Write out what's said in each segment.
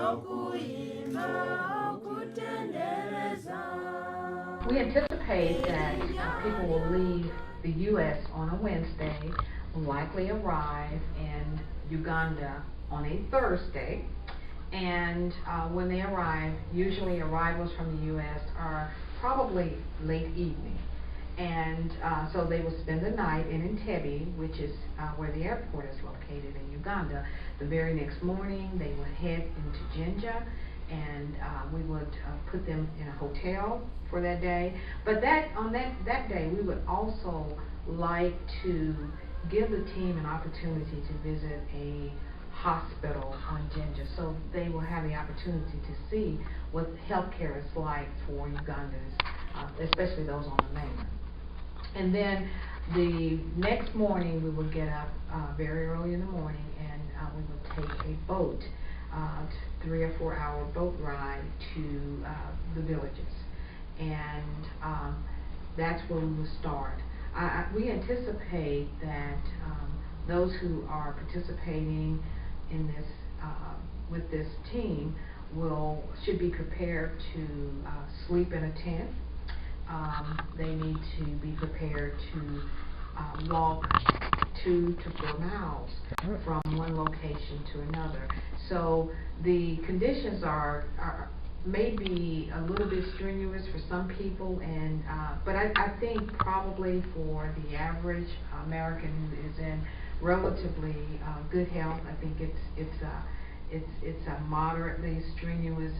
We anticipate that people will leave the U.S. on a Wednesday, will likely arrive in Uganda on a Thursday, and when they arrive, usually arrivals from the U.S. are probably late evening. And so they will spend the night in Entebbe, which is where the airport is located in Uganda. The very next morning, they would head into Jinja, and we would put them in a hotel for that day. But on that day, we would also like to give the team an opportunity to visit a hospital on Jinja, so they will have the opportunity to see what healthcare is like for Ugandans, especially those on the mainland. And then the next morning we will get up very early in the morning, and we will take a boat, 3 or 4 hour boat ride to the villages, and that's where we will start. We anticipate that those who are participating in this with this team should be prepared to sleep in a tent. They need to be prepared to walk 2 to 4 miles from one location to another. So the conditions are maybe a little bit strenuous for some people, and but I think probably for the average American who is in relatively good health, I think it's a moderately strenuous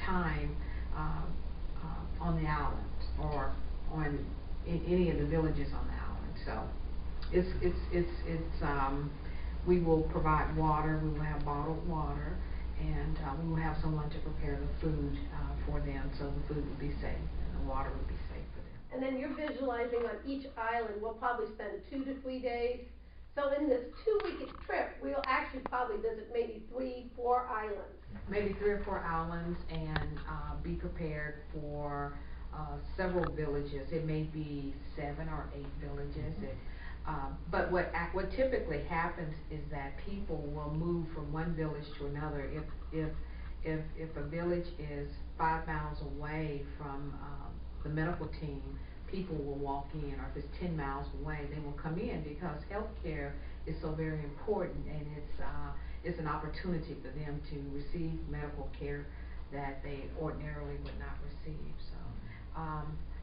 time on the island, or in any of the villages on the island. So we will provide water. We will have bottled water, and we will have someone to prepare the food for them, so the food will be safe and the water will be safe for them. And then you're visualizing on each island, we'll probably spend 2 to 3 days. So in this 2-week trip, we'll actually probably visit maybe 3, 4 islands. Maybe 3 or 4 islands, and be prepared for several villages. It may be 7 or 8 villages. But what typically happens is that people will move from one village to another. If a village is 5 miles away from the medical team, people will walk in, or if it's 10 miles away, they will come in, because healthcare is so very important, and it's an opportunity for them to receive medical care that they ordinarily would not receive. So,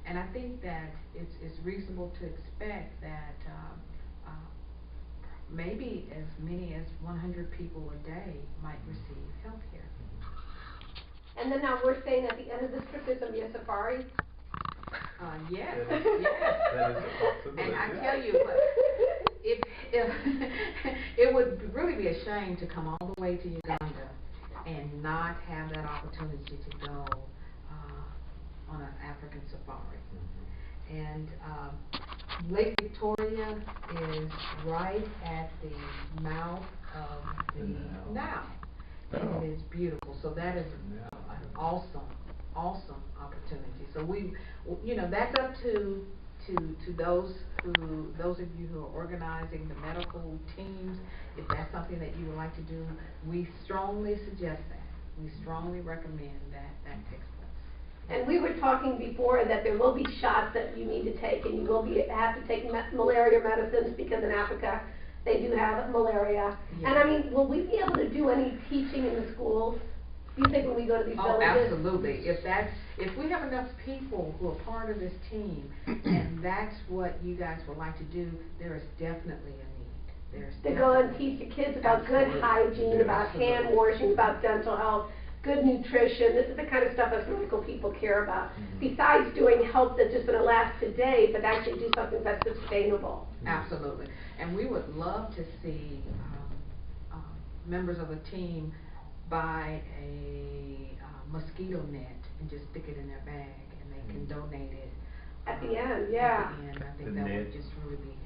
and I think that it's reasonable to expect that maybe as many as 100 people a day might receive health care. And then now we're saying at the end of this trip there's going to be a safari? Yes, That is a possibility. And I tell you what, if it would really be a shame to come all the way to Uganda and not have that opportunity to go on an African safari. And Lake Victoria is right at the mouth of the Nile, and it is beautiful. So that is an awesome opportunity. So that's up to those of you who are organizing the medical teams. If that's something that you would like to do, we strongly suggest that. We strongly recommend that takes place. And we were talking before that there will be shots that you need to take, and you will have to take malaria medicines, because in Africa they do have malaria. Yes. And I mean, will we be able to do any teaching in the schools? Do you think when we go to these villages? Absolutely. If we have enough people who are part of this team, and that's what you guys would like to do, there is definitely a need. To go and teach the kids about good hygiene, about hand washing, about dental health, good nutrition. This is the kind of stuff us medical people care about. Besides doing help that's just going to last today, but actually do something that's sustainable. Absolutely. And we would love to see members of the team buy a mosquito net and just stick it in their bag, and they can donate it at the end. Yeah. At the end, I think that would just really be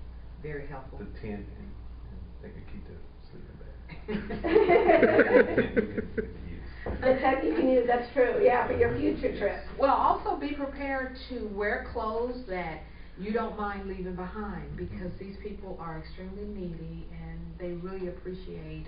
very helpful. The tent, and they could keep the sleeping bag. The tech you can use, that's true, yeah, for your future trips. Well, also be prepared to wear clothes that you don't mind leaving behind, because these people are extremely needy, and they really appreciate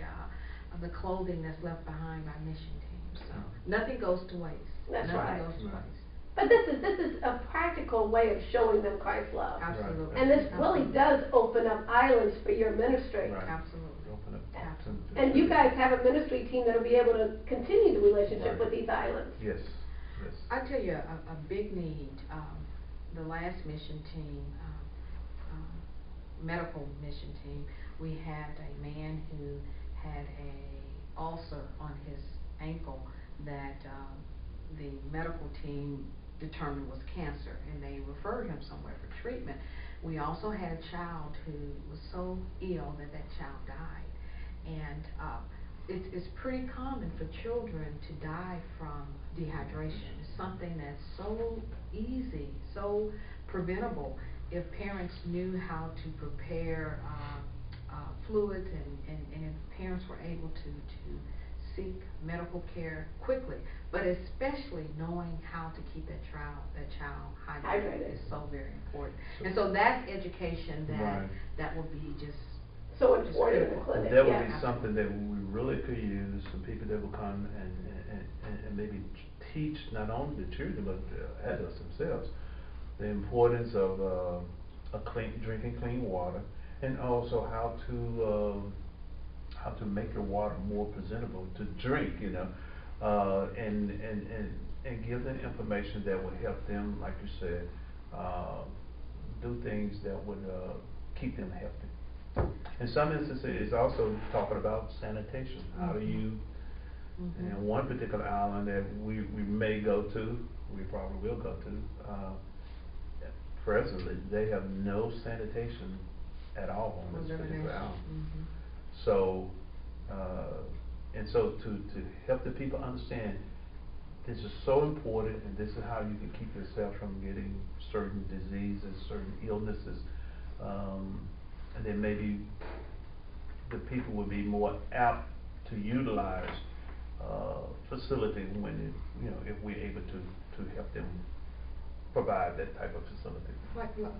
the clothing that's left behind by mission teams. So nothing goes to waste. That's nothing right. goes to waste. But this is a practical way of showing them Christ's love. Absolutely. And this really does open up islands for your ministry. Right. Absolutely. Open up Absolutely. And you guys have a ministry team that'll be able to continue the relationship Right. with these islands. Yes, yes. I tell you, a big need, the last mission team, medical mission team, we had a man who had a ulcer on his ankle that the medical team determined was cancer, and they referred him somewhere for treatment. We also had a child who was so ill that that child died, and it's pretty common for children to die from dehydration. It's something that's so easy, so preventable if parents knew how to prepare fluids and if parents were able to seek medical care quickly, but especially knowing how to keep that child hydrated is so very important. And so that's education that will be just so important in the critical. clinic. That would Yeah. be something that we really could use, some people that will come and maybe teach not only the children but the adults themselves the importance of drinking clean water, and also how to make your water more presentable to drink, you know, and give them information that would help them, like you said, do things that would keep them healthy. In some instances, it's also talking about sanitation. How do you, and one particular island that we may go to, we probably will go to, presently, they have no sanitation at all on this particular island. So, and so to help the people understand, this is so important, and this is how you can keep yourself from getting certain diseases, certain illnesses, and then maybe the people would be more apt to utilize facilities when, you know, if we're able to help them provide that type of facility.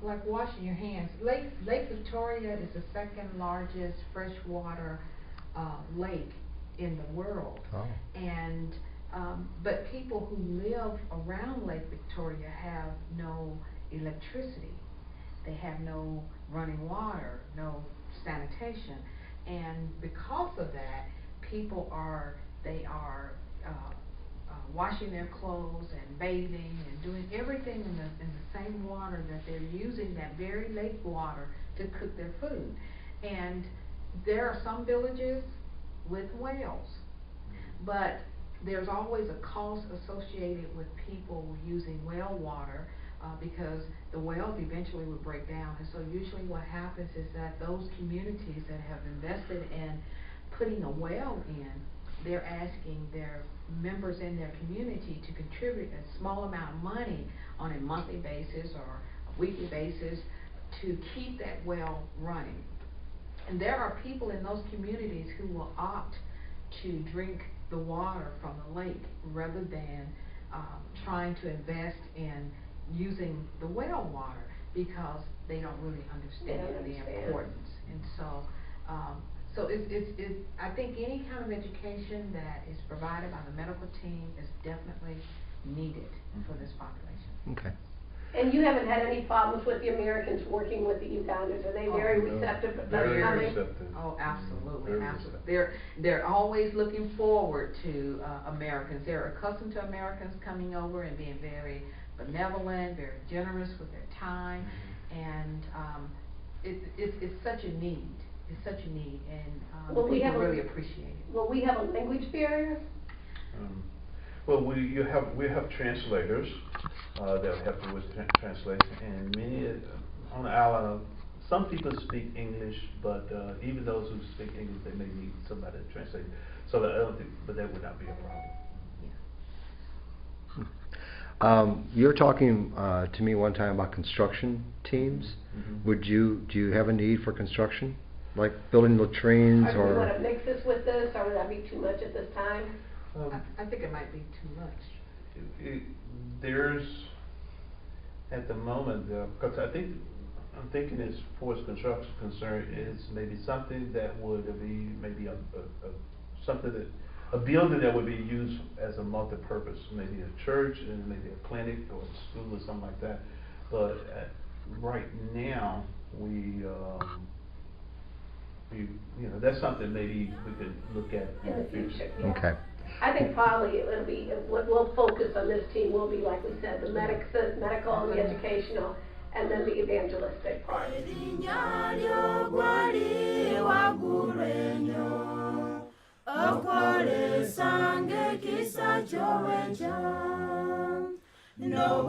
Like washing your hands. Lake Victoria is the second largest freshwater lake in the world. Oh. And but people who live around Lake Victoria have no electricity. They have no running water, no sanitation, and because of that, people are washing their clothes and bathing and doing everything in the same water that they're using, that very lake water, to cook their food. And there are some villages with wells, but there's always a cost associated with people using well water, because the wells eventually would break down. And so usually what happens is that those communities that have invested in putting a well in, they're asking their members in their community to contribute a small amount of money on a monthly basis or a weekly basis to keep that well running. And there are people in those communities who will opt to drink the water from the lake rather than trying to invest in using the well water, because they don't really understand the importance. And so so I think any kind of education that is provided by the medical team is definitely needed for this population. Okay. And you haven't had any problems with the Americans working with the Ugandans? Are they very receptive of Very coming? receptive. Oh, absolutely, Very absolutely. receptive. They're always looking forward to Americans. They're accustomed to Americans coming over and being very benevolent, very generous with their time, and it's such a need. It's such a need, and people really appreciate it. Will we have a language barrier? Well, we have translators that help you with translation, and many on the island, some people speak English, but even those who speak English, they may need somebody to translate. So I don't think, but that would not be a problem. You were talking to me one time about construction teams. Do you have a need for construction, like building latrines Do you or? want to mix this with this, or would that be too much at this time? I think it might be too much. There's, at the moment, because I'm thinking as far as construction concerned, is maybe something that would be maybe a something that, a building that would be used as a multi-purpose, maybe a church and maybe a clinic or a school or something like that. But right now, we, that's something maybe we could look at In the future, yeah. Okay. I think probably it'll be, what we'll focus on this team will be, like we said, the medical, the educational, and then the evangelistic part. No